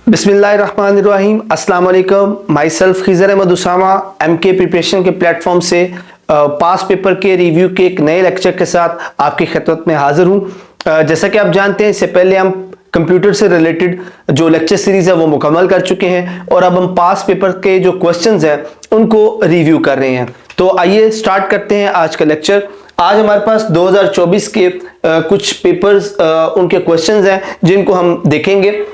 बिस्मिल्लाहिर्रहमानिर्रहीम अस्सलाम वालेकुम। Myself Khizar Ahmed Usama MK preparation के प्लेटफॉर्म से पास पेपर के रिव्यू के एक नए लेक्चर के साथ आपकी खिदमत में हाजिर हूँ। जैसा कि आप जानते हैं, इससे पहले हम कंप्यूटर से रिलेटेड जो लेक्चर सीरीज है वो मुकम्मल कर चुके हैं और अब हम पास पेपर के जो क्वेश्चंस हैं उनको रिव्यू कर रहे हैं। तो आइए स्टार्ट करते हैं आज का लेक्चर। आज हमारे पास 2024 के कुछ पेपर्स उनके क्वेश्चंस हैं जिनको हम देखेंगे।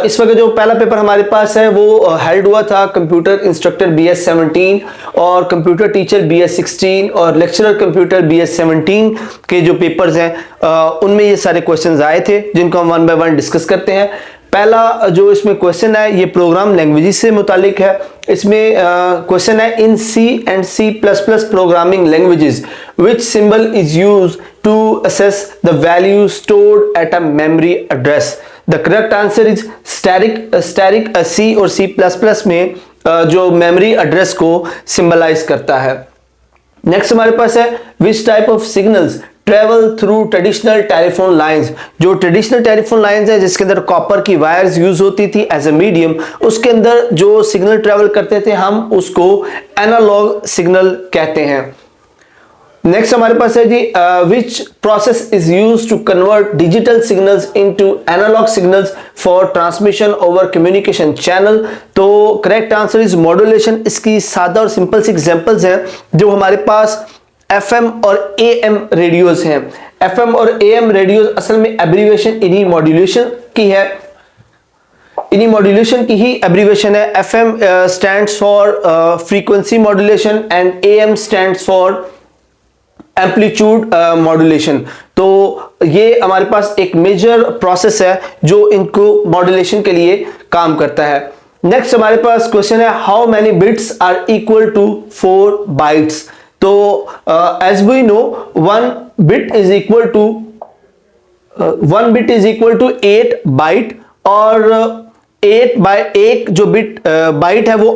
इस वक्त जो पहला पेपर हमारे पास है वो हेल्ड हुआ था कंप्यूटर इंस्ट्रक्टर BS 17 और कंप्यूटर टीचर BS 16 और लेक्चरर कंप्यूटर BS 17 के जो पेपर्स हैं उनमें ये सारे क्वेश्चंस आए थे जिनको हम वन बाय वन डिस्कस करते हैं। पहला जो इसमें क्वेश्चन है ये प्रोग्राम लैंग्वेजेस से मुतालिक है। इसमें क्वेश्चन है इन C and C++ programming languages which symbol is used to assess the value stored at a memory address। The correct answer is static C और C++ में जो मेमोरी एड्रेस को सिंबलाइज करता है। नेक्स्ट हमारे पास है which type of signals travel through traditional telephone lines। जो ट्रेडिशनल टेलीफोन लाइंस है जिसके अंदर कॉपर की वायर्स यूज होती थी एज ए मीडियम, उसके अंदर जो सिग्नल ट्रेवल करते थे हम उसको एनालॉग सिग्नल कहते हैं। नेक्स्ट हमारे पास है जी which process is used to convert digital signals into analog signals for transmission over communication channel. तो करेक्ट आंसर इज मॉड्यूलेशन। इसकी सादा और सिंपल सी एग्जांपल्स हैं जो हमारे पास FM और AM रेडियोस हैं। FM और AM रेडियोस असल में एब्रीविएशन इन्हीं मॉड्यूलेशन की है, इन्हीं मॉड्यूलेशन की ही एब्रीविएशन है। FM stands for frequency modulation and AM stands for amplitude modulation. तो ये हमारे पास एक मेजर प्रोसेस है जो इनको मॉड्यूलेशन के लिए काम करता है। नेक्स्ट हमारे पास क्वेश्चन है how many bits are equal to 4 bytes. तो as we know 1 bit is equal to 8 byte और 8 बाय 1 जो बाइट है वो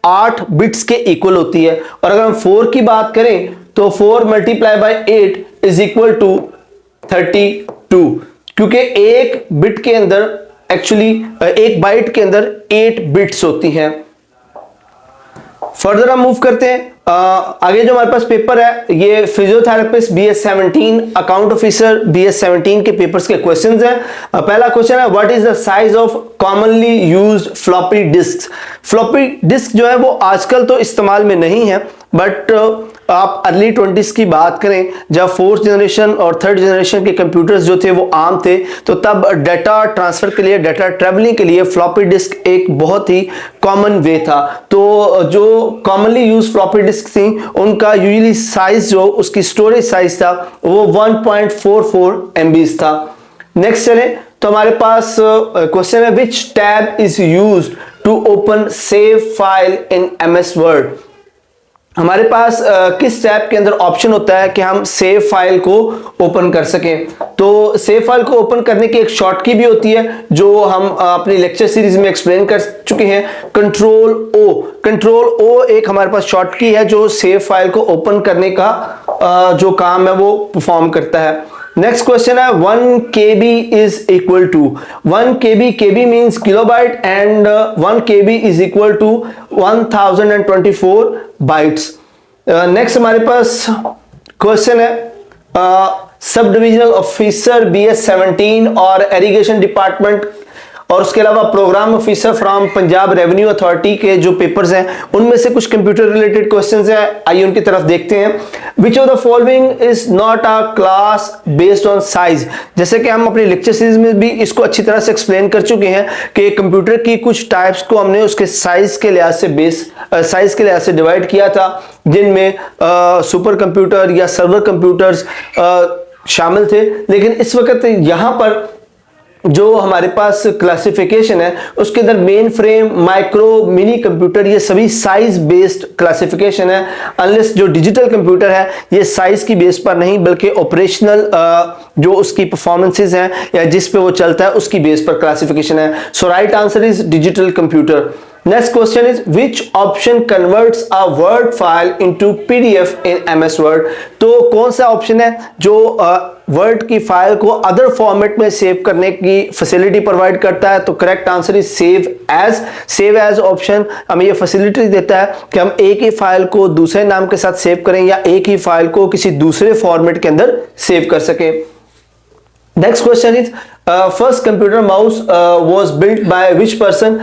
8 बिट्स के इक्वल होती है। और अगर हम 4 की बात करें तो 4 multiply by 8 is equal to 32, क्योंकि एक बिट के अंदर एक्चुअली एक बाइट के अंदर 8 बिट्स होती हैं। फर्दर हम मूव करते हैं। आगे जो हमारे पास पेपर है ये physiotherapist BS 17, account officer BS 17 के पेपर्स के क्वेश्चंस हैं। पहला क्वेश्चन है what is the size of commonly used floppy disk. Floppy disk जो है वो आजकल तो इस्तेमाल में नहीं है, बट आप अर्ली 20s की बात करें जब 4th जनरेशन और 3rd जनरेशन के कंप्यूटर्स जो थे वो आम थे, तो तब डाटा ट्रांसफर के लिए, डाटा ट्रेवलिंग के लिए फ्लॉपी डिस्क एक बहुत ही कॉमन वे था। तो जो कॉमनली यूज फ्लॉपी डिस्क थी उनका यूजुअली साइज जो उसकी स्टोरेज साइज था वो 1.44 MB था। नेक्स्ट चले तो हमारे पास क्वेश्चन है which tab is used to open save file in MS Word. हमारे पास किस टैब के अंदर ऑप्शन होता है कि हम सेव फाइल को ओपन कर सकें। तो सेव फाइल को ओपन करने की एक शॉर्ट की भी होती है जो हम अपनी लेक्चर सीरीज में एक्सप्लेन कर चुके हैं, कंट्रोल O एक हमारे पास शॉर्ट की है जो सेव फाइल को ओपन करने का जो काम है वो परफॉर्म करता है। नेक्स्ट क्वेश्चन है 1 KB is equal to 1 KB means kilobyte and 1 KB is equal to 1024 bytes. Next हमारे पास क्वेश्चन है सब डिविजनल ऑफिसर BS 17 और एरीगेशन डिपार्टमेंट और उसके अलावा programme officer from Punjab revenue authority के जो पेपर्स हैं उनमें से कुछ कंप्यूटर रिलेटेड क्वेश्चंस हैं। आइए उनकी तरफ देखते हैं। विच of the following is not a class based on size. जैसे कि हम अपनी लेक्चर सीरीज में भी इसको अच्छी तरह से एक्सप्लेन कर चुके हैं कि कंप्यूटर की कुछ टाइप्स को हमने उसके साइज के लिहाज से डिवाइड किया था, जिनमें सुपर कंप्यूटर या सर्वर कंप्यूटर्स शामिल थे। लेकिन इस वक्त यहां पर जो हमारे पास क्लासिफिकेशन है उसके अंदर main frame, micro, mini computer ये सभी साइज बेस्ड क्लासिफिकेशन है। अनलेस जो डिजिटल कंप्यूटर है ये साइज की बेस पर नहीं बल्कि ऑपरेशनल जो उसकी परफॉर्मेंसेज हैं या जिस पे वो चलता है उसकी बेस पर क्लासिफिकेशन है। So right answer is digital computer. Next question is which option converts a word file into PDF in MS Word. तो कौन सा ऑप्शन है जो वर्ड की फाइल को अदर फॉर्मेट में सेव करने की फैसिलिटी प्रोवाइड करता है। तो correct answer is save as. Save as option हमें ये फैसिलिटी देता है कि हम एक ही फाइल को दूसरे नाम के साथ सेव करें या एक ही फाइल को किसी दूसरे फॉर्मेट के अंदर सेव कर सकें। Next question is first computer mouse was built by which person.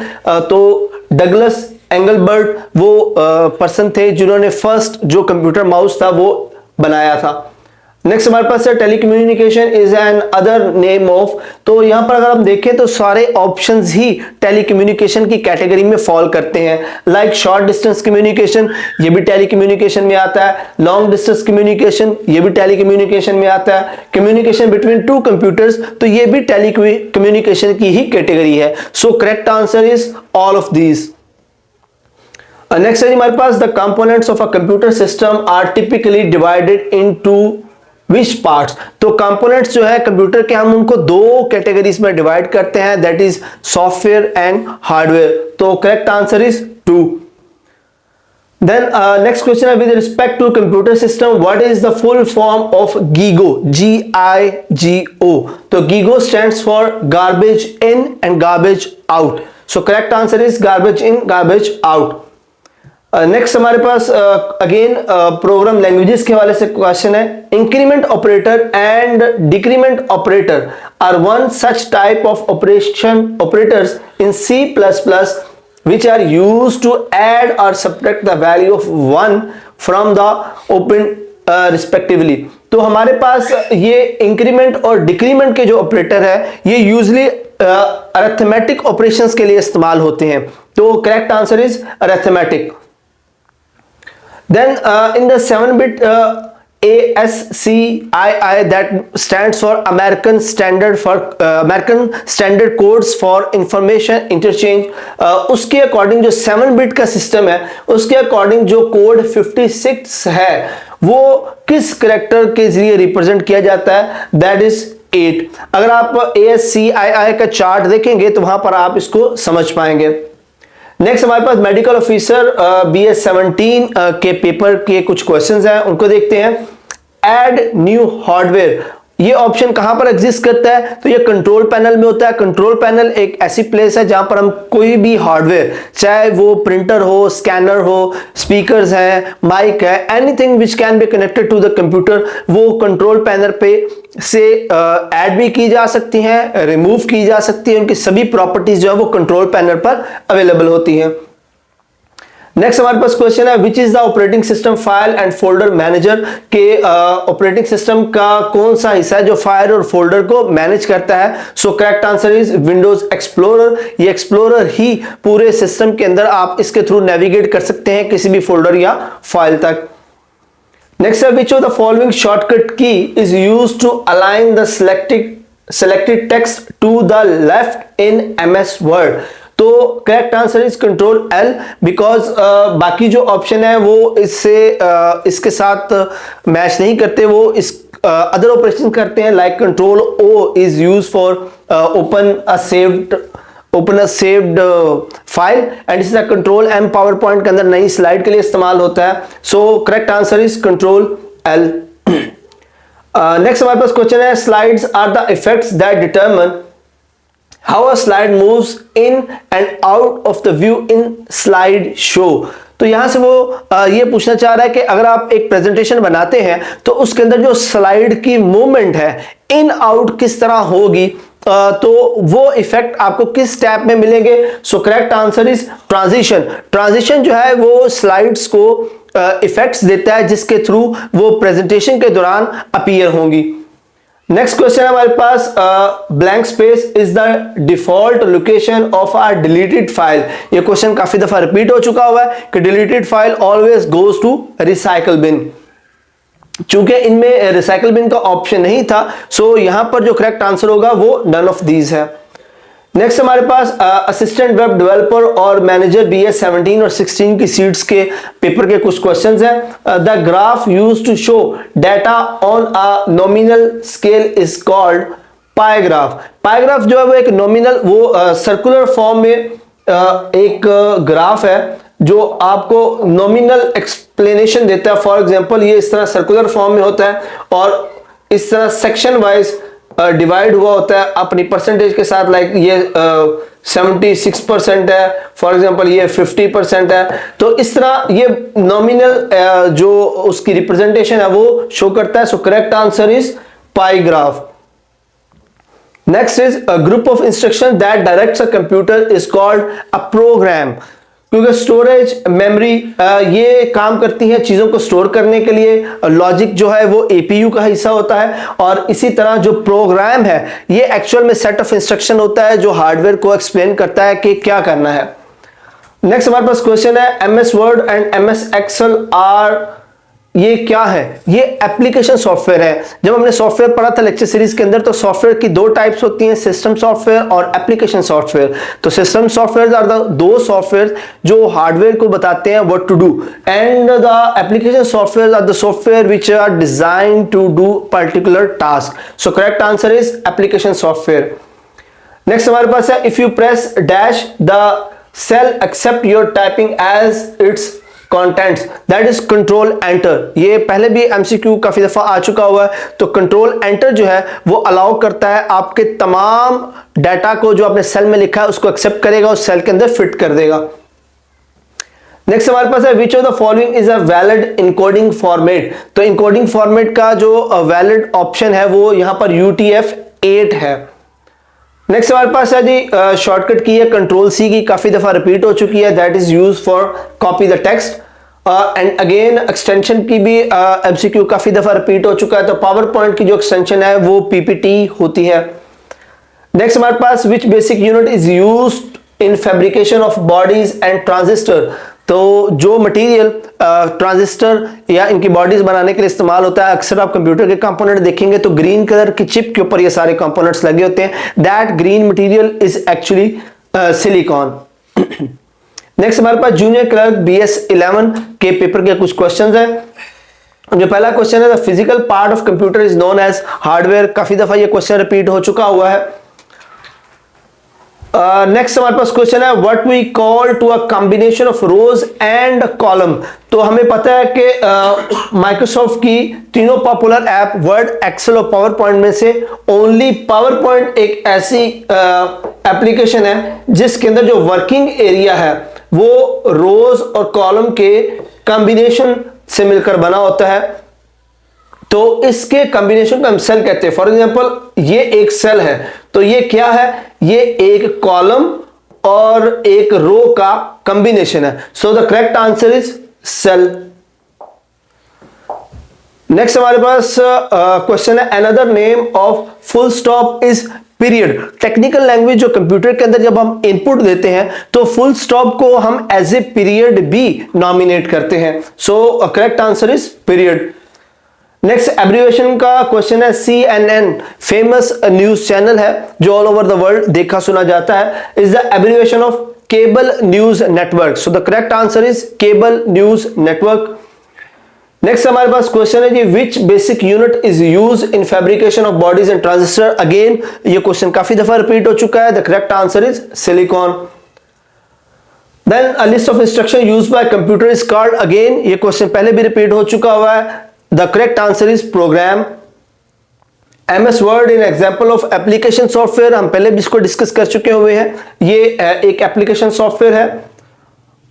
तो डगलस एंगलबर्ट वो पर्सन थे जिन्होंने फर्स्ट जो कंप्यूटर माउस था वो बनाया था। नेक्स्ट हमारे पास है telecommunication is an other name of. तो यहां पर अगर हम देखें तो सारे ऑप्शंस ही टेलीकम्युनिकेशन की कैटेगरी में फॉल करते हैं। लाइक शॉर्ट डिस्टेंस कम्युनिकेशन, ये भी टेलीकम्युनिकेशन में आता है। लॉन्ग डिस्टेंस कम्युनिकेशन, ये भी टेलीकम्युनिकेशन में आता है। कम्युनिकेशन बिटवीन टू कंप्यूटर्स, तो ये भी टेलीकम्युनिकेशन की ही कैटेगरी है। So correct answer is all of these. Next है हमारे पास the components of a computer system are typically divided into which parts. तो कंपोनेंट्स जो है कंप्यूटर के हम उनको दो कैटेगरीज में डिवाइड करते हैं, that is software and hardware. तो correct answer is 2। Then next question है with respect to computer system what is the full form of GIGO. GIGO। तो GIGO stands for garbage in and garbage out. So correct answer is garbage in garbage out. Next हमारे पास again programme languages के हवाले से question है। Increment operator and decrement operator are one such type of operators in C++ which are used to add or subtract the value of one from the open respectively। तो हमारे पास ये increment और decrement के जो operator है ये usually arithmetic operations के लिए इस्तेमाल होते हैं। तो correct answer is arithmetic. Then in the 7-bit ASCII that stands for American Standard Codes for Information Interchange, उसके अकॉर्डिंग जो 7-bit का सिस्टम है उसके अकॉर्डिंग जो कोड 56 है वो किस करेक्टर के जरिए रिप्रेजेंट किया जाता है, दैट इज 8। अगर आप ASCII का चार्ट देखेंगे तो वहां पर आप इसको समझ पाएंगे। नेक्स्ट हमारे पास मेडिकल ऑफिसर BS 17 के पेपर के कुछ क्वेश्चंस हैं, उनको देखते हैं। ऐड न्यू हार्डवेयर, ये ऑप्शन कहां पर एग्जिस्ट करता है, तो ये कंट्रोल पैनल में होता है। कंट्रोल पैनल एक ऐसी प्लेस है जहां पर हम कोई भी हार्डवेयर, चाहे वो प्रिंटर हो, स्कैनर हो, स्पीकर्स है, माइक है, anything which can be connected to the computer, वो कंट्रोल पैनल पे से ऐड भी की जा सकती हैं, रिमूव की जा सकती है। उनकी सभी प्रॉपर्टीज जो है वो कंट्रोल पैनल पर अवेलेबल होती हैं। नेक्स्ट हमारे पास क्वेश्चन है which is the operating system file and folder manager. के ऑपरेटिंग सिस्टम का कौन सा हिस्सा है जो फाइल और फोल्डर को मैनेज करता है। So correct answer is Windows explorer. ये एक्सप्लोरर ही पूरे सिस्टम के अंदर आप इसके थ्रू नेविगेट कर सकते हैं किसी भी फोल्डर या फाइल तक। नेक्स्ट है which of the following shortcut key is used to align the selected text to the left in MS Word। तो correct answer is control L, because बाकी जो ऑप्शन है वो इसके साथ मैच नहीं करते, वो इस अदर ऑपरेशन करते हैं। Like control O is use for open a saved file and इसी तरह कंट्रोल M पावर पॉइंट के अंदर नई स्लाइड के लिए इस्तेमाल होता है। So correct answer is control L। Next हमारे पास क्वेश्चन है slides are the effects that determine how a slide moves in and out of the view in slide show. तो यहां से वो ये पूछना चाह रहा है कि अगर आप एक प्रेजेंटेशन बनाते हैं तो उसके अंदर जो स्लाइड की मूवमेंट है इन आउट किस तरह होगी, तो वो इफेक्ट आपको किस टैब में मिलेंगे। सो correct answer is transition. Transition जो है वो स्लाइड्स को इफेक्ट्स देता है जिसके थ्रू वो प्रेजेंटेशन के दौरान अपीयर होंगी। नेक्स्ट क्वेश्चन हमारे पास blank space is the default location of are deleted file. ये क्वेश्चन काफी दफा रिपीट हो चुका हुआ है कि deleted file always goes to recycle bin. चूंकि इनमें रिसाइकल बिन का ऑप्शन नहीं था, सो यहां पर जो करेक्ट आंसर होगा वो नन ऑफ दीज है। नेक्स्ट हमारे पास असिस्टेंट वेब डेवलपर और मैनेजर BS 17 और 16 की सीट्स के पेपर के कुछ क्वेश्चंस हैं। The graph used to show data on a nominal scale is called pie graph. Pie graph जो है वो एक नॉमिनल सर्कुलर फॉर्म में एक ग्राफ है जो आपको नॉमिनल एक्सप्लेनेशन देता है। फॉर एग्जांपल ये इस तरह सर्कुलर फॉर्म में होता है और इस तरह सेक्शन वाइज डिवाइड हुआ होता है अपनी परसेंटेज के साथ। लाइक ये 76% है, फॉर एग्जांपल ये 50% है। तो इस तरह ये नॉमिनल जो उसकी रिप्रेजेंटेशन है वो शो करता है। So correct answer is pie graph. Next is a group of instruction that directs a computer is called a program. क्योंकि स्टोरेज मेमोरी ये काम करती है चीजों को स्टोर करने के लिए। लॉजिक जो है वो APU का हिस्सा होता है और इसी तरह जो प्रोग्राम है ये एक्चुअल में सेट ऑफ इंस्ट्रक्शन होता है जो हार्डवेयर को एक्सप्लेन करता है कि क्या करना है। नेक्स्ट हमारे पास क्वेश्चन है MS Word and MS Excel are, ये क्या है? ये एप्लीकेशन सॉफ्टवेयर है। जब हमने सॉफ्टवेयर पढ़ा था लेक्चर सीरीज के अंदर तो सॉफ्टवेयर की दो टाइप्स होती हैं, सिस्टम सॉफ्टवेयर और एप्लीकेशन सॉफ्टवेयर। तो सिस्टम सॉफ्टवेयर आर द दो सॉफ्टवेयर जो हार्डवेयर को बताते हैं what to do, and the application software are the software which are designed to do particular task. So correct answer is application software. Next हमारे पास है if you press dash the cell accept your typing as its contents that is control enter. ये पहले भी MCQ काफी दफा आ चुका हुआ है। तो कंट्रोल एंटर जो है वो अलाउ करता है आपके तमाम डाटा को जो आपने सेल में लिखा है उसको एक्सेप्ट करेगा, उस सेल के अंदर फिट कर देगा। नेक्स्ट हमारे पास है which of the following is a valid encoding format. तो इनकोडिंग फॉर्मेट का जो वैलिड ऑप्शन है वो यहां पर UTF-8 है। नेक्स्ट हमारे पास है जी शॉर्टकट की है कंट्रोल C की, काफी दफा रिपीट हो चुकी है, that is use for copy the text. And again extension की भी MCQ काफी दफा रिपीट हो चुका है। तो पावर पॉइंट की जो एक्सटेंशन है वो PPT होती है। नेक्स्ट हमारे पास which basic unit is used in fabrication of bodies and transistor. तो जो मटेरियल ट्रांजिस्टर या इनकी बॉडीज बनाने के लिए इस्तेमाल होता है, अक्सर आप कंप्यूटर के कंपोनेंट देखेंगे तो ग्रीन कलर की चिप के ऊपर ये सारे कंपोनेंट्स लगे होते हैं। That green material is actually silicon. Next हमारे पास जूनियर क्लर्क BS 11 के पेपर के कुछ क्वेश्चंस हैं। जो पहला क्वेश्चन है the physical part of computer is known as hardware. काफी दफा ये क्वेश्चन रिपीट हो चुका हुआ है। नेक्स्ट हमारे पास क्वेश्चन है what we call to a combination of rows and column. तो हमें पता है कि माइक्रोसॉफ्ट की तीनों पॉपुलर ऐप वर्ड, एक्सेल और पावर पॉइंट में से ओनली पावर पॉइंट एक ऐसी एप्लीकेशन है जिसके अंदर जो वर्किंग एरिया है वो रोज और कॉलम के कॉम्बिनेशन से मिलकर बना होता है। तो इसके कॉम्बिनेशन को हम सेल कहते हैं। फॉर एग्जांपल ये एक सेल है तो ये क्या है? ये एक कॉलम और एक रो का कॉम्बिनेशन है। So the correct answer is cell. Next हमारे पास क्वेश्चन है another name of full stop is period. Technical language जो कंप्यूटर के अंदर जब हम इनपुट देते हैं तो फुल स्टॉप को हम एज ए पीरियड भी नॉमिनेट करते हैं। सो correct answer is period. Next abbreviation का क्वेश्चन है CNN, फेमस न्यूज चैनल है जो ऑल ओवर द वर्ल्ड देखा सुना जाता है, is the abbreviation of cable news network. So the correct answer is cable news network. Next हमारे पास क्वेश्चन है जी which basic unit is use in fabrication of bodies and transistor. Again ये question काफी दफा रिपीट हो चुका है। The correct answer is silicon. Then a list of instruction used by computer is called. Again ये question पहले भी repeat हो चुका हुआ है। The correct answer is program. MS Word in example of application software, हम पहले भी इसको डिस्कस कर चुके हुए हैं। ये एक एप्लीकेशन सॉफ्टवेयर है।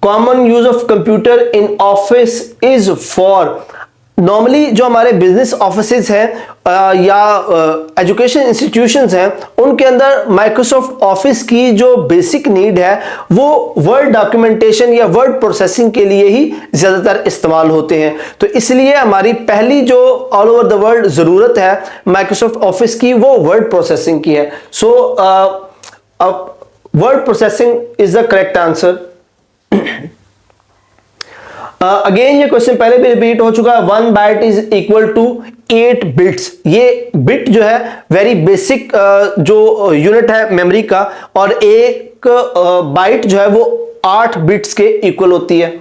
Common use of computer in office is for. Normally जो हमारे बिजनेस ऑफिसेज हैं या एजुकेशन इंस्टीट्यूशंस हैं उनके अंदर माइक्रोसॉफ्ट ऑफिस की जो बेसिक नीड है वो वर्ड डॉक्यूमेंटेशन या वर्ड प्रोसेसिंग के लिए ही ज्यादातर इस्तेमाल होते हैं। तो इसलिए हमारी पहली जो ऑल ओवर द वर्ल्ड जरूरत है माइक्रोसॉफ्ट ऑफिस की वो वर्ड प्रोसेसिंग की है। So word processing is the correct answer. Again ये क्वेश्चन पहले भी रिपीट हो चुका है। 1 byte is equal to 8 bits. ये बिट जो है वेरी बेसिक जो यूनिट है मेमोरी का, और एक बाइट जो है वो 8 बिट्स के इक्वल होती है।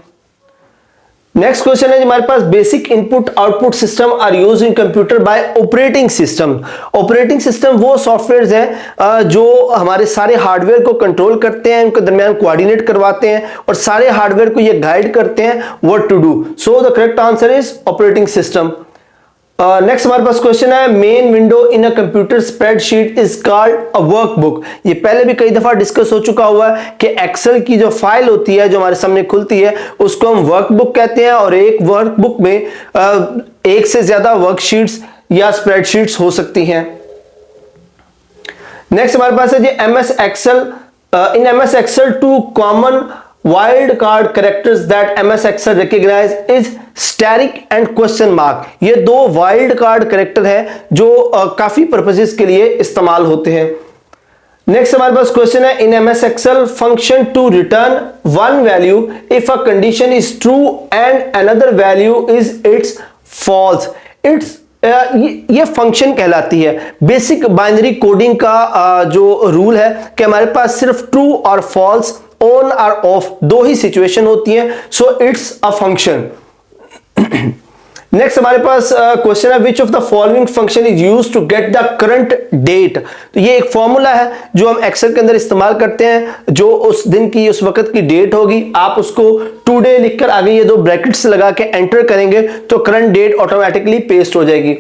नेक्स्ट क्वेश्चन है हमारे पास, basic input output system are used in computer by operating system. Operating system वो सॉफ्टवेयर्स हैं जो हमारे सारे हार्डवेयर को कंट्रोल करते हैं, उनके दरमियान कोऑर्डिनेट करवाते हैं और सारे हार्डवेयर को ये गाइड करते हैं what to do. So the correct answer is operating system. Next हमारे पास क्वेश्चन है, main window in a computer spreadsheet is called a workbook. ये पहले भी कई दफा डिस्कस हो चुका हुआ है कि एक्सेल की जो फाइल होती है जो हमारे सामने खुलती है उसको हम वर्कबुक कहते हैं, और एक वर्कबुक में एक से ज्यादा वर्कशीट्स या स्प्रेडशीट्स हो सकती हैं। नेक्स्ट हमारे पास है जी MS Excel. In MS Excel two common wild card characters that MS Excel recognize is asterisk and question mark. ये दो वाइल्ड कार्ड कैरेक्टर हैं जो काफी पर्पसेस के लिए इस्तेमाल होते हैं। नेक्स्ट हमारे पास क्वेश्चन है, in MS Excel function to return one value if a condition is true and another value is its false. It's ये फंक्शन कहलाती है। बेसिक बाइनरी कोडिंग का जो रूल है कि हमारे पास सिर्फ ट्रू और फॉल्स, ऑन और ऑफ दो ही सिचुएशन होती हैं, so it's a function. Next हमारे पास क्वेश्चन है, which of the following function is used to get the current date. तो ये एक फॉर्मूला है जो हम एक्सेल के अंदर इस्तेमाल करते हैं, जो उस दिन की उस वक्त की डेट होगी, आप उसको टुडे लिखकर आगे ये दो ब्रैकेट्स लगा के एंटर करेंगे तो करंट डेट ऑटोमेटिकली पेस्ट हो जाएगी।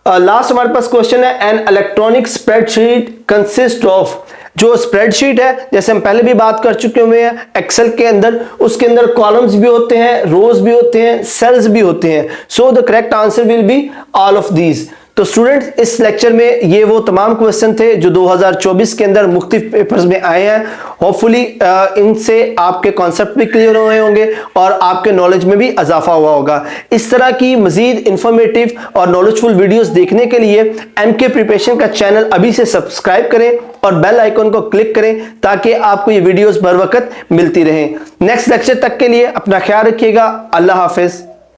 लास्ट हमारे पास क्वेश्चन है, an electronic spreadsheet consist of. जो स्प्रेडशीट है, जैसे हम पहले भी बात कर चुके हुए हैं एक्सेल के अंदर, उसके अंदर कॉलम्स भी होते हैं, रोज भी होते हैं, सेल्स भी होते हैं। सो the correct answer will be all of these. तो स्टूडेंट्स, इस लेक्चर में ये वो तमाम क्वेश्चन थे जो 2024 के अंदर मुख्तलिफ पेपर्स में आए हैं। होपफुली इनसे आपके कॉन्सेप्ट भी क्लियर हुए होंगे और आपके नॉलेज में भी इजाफा हुआ होगा। इस तरह की मजीद इंफॉर्मेटिव और नॉलेजफुल वीडियोस देखने के लिए एमके प्रिपरेशन का चैनल अभी से सब्सक्राइब करें और बेल आइकन को क्लिक करें ताकि आपको ये वीडियोस बर वक्त मिलती रहें। नेक्स्ट लेक्चर तक के लिए अपना ख्याल रखिएगा। अल्लाह हाफिज।